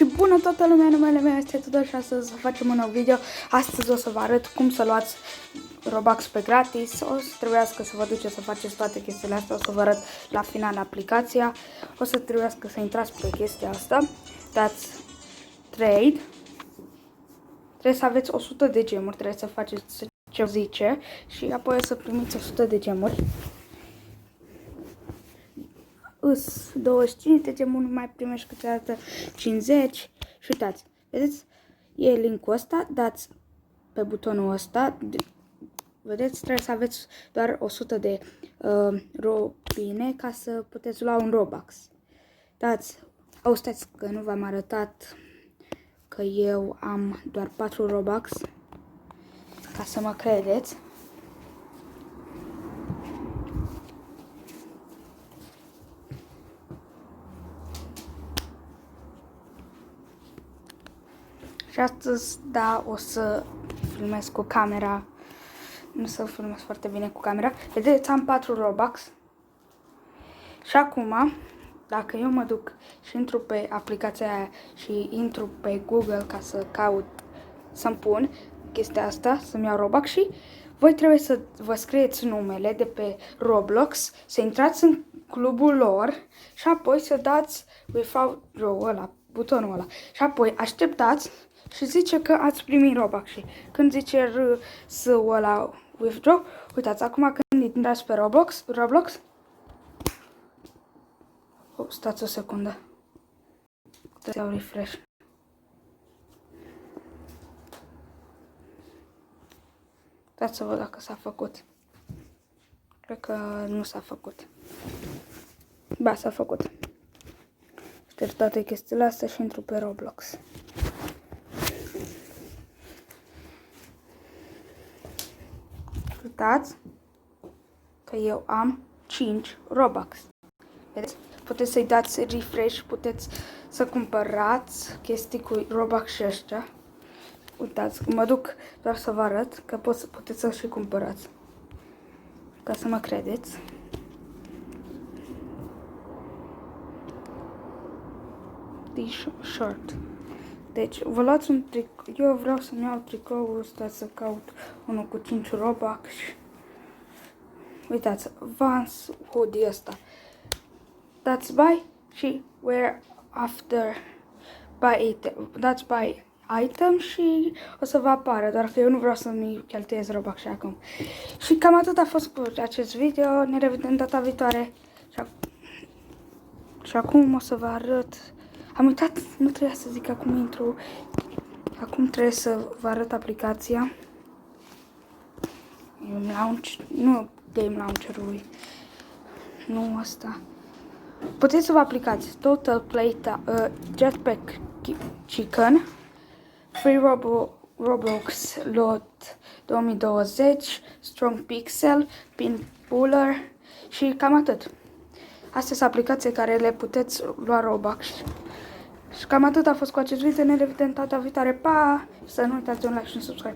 Și bună toată lumea, numele meu este Tudor și astăzi să facem un nou video. Astăzi o să vă arăt cum să luați Robux pe gratis. O să trebuiască să vă duceți să faceți toate chestiile astea. O să vă arăt la final aplicația. O să trebuiască să intrați pe chestia asta. Dați trade. Trebuie să aveți 100 de gemuri. Trebuie să faceți ce zice. Și apoi o să primiți 100 de gemuri. 25 de gemuri, mai primești câteodată 50 și uitați, vedeți, e linkul ăsta, dați pe butonul ăsta, vedeți, trebuie să aveți doar 100 de robine ca să puteți lua un Robux. Dați, stați că nu v-am arătat că eu am doar 4 Robux, ca să mă credeți. Și astăzi, da, o să filmez cu camera. Nu să filmez foarte bine cu camera. Vedeți, am 4 Robux. Și acum, dacă eu mă duc și intru pe aplicația aia și intru pe Google ca să caut, să-mi pun chestia asta, să-mi iau Robux, și voi trebuie să vă scrieți numele de pe Roblox, să intrați în clubul lor și apoi să dați withdraw ăla, butonul ăla. Și apoi așteptați și zice că ați primit Robux. Și când zice ăla withdraw, uitați, acum când intrați pe Roblox, stați o secundă, să iau refresh. Dați să văd dacă s-a făcut. Cred că nu s-a făcut. Ba, s-a făcut. Șterg toate chestiile astea și intru pe Roblox. Uitați că eu am 5 Robux. Vedeți? Puteți să-i dați refresh, puteți să cumpărați chestii cu Robux și ăștia. Uitați, mă duc doar să vă arăt că puteți să și cumpărați. Ca să mă credeți. T-shirt. Deci, vă luați un tricou. Eu vreau să-mi iau tricoul ăsta, să caut unul cu 5 Robux. Uitați, Vans hoodie ăsta. Dați buy și wear after buy item. Dați buy item și o să vă apară, doar că eu nu vreau să-mi cheltuiesc Robux și acum. Și cam atât a fost cu acest video. Ne revedem data viitoare. Și acum o să vă arăt. Am uitat, nu trebuia să zic acum intru. Acum trebuie să vă arăt aplicația. Nu Game Launcher-ului. Nu asta. Puteți să vă aplicați Total Play Jetpack Chicken, Free Roblox Load 2020, Strong Pixel, Pin Puller și cam atât. Astea sunt aplicații care le puteți lua Robux. Și cam atât a fost cu acest video. Ne revedem data viitoare. Pa! Să nu uitați de un like și un subscribe.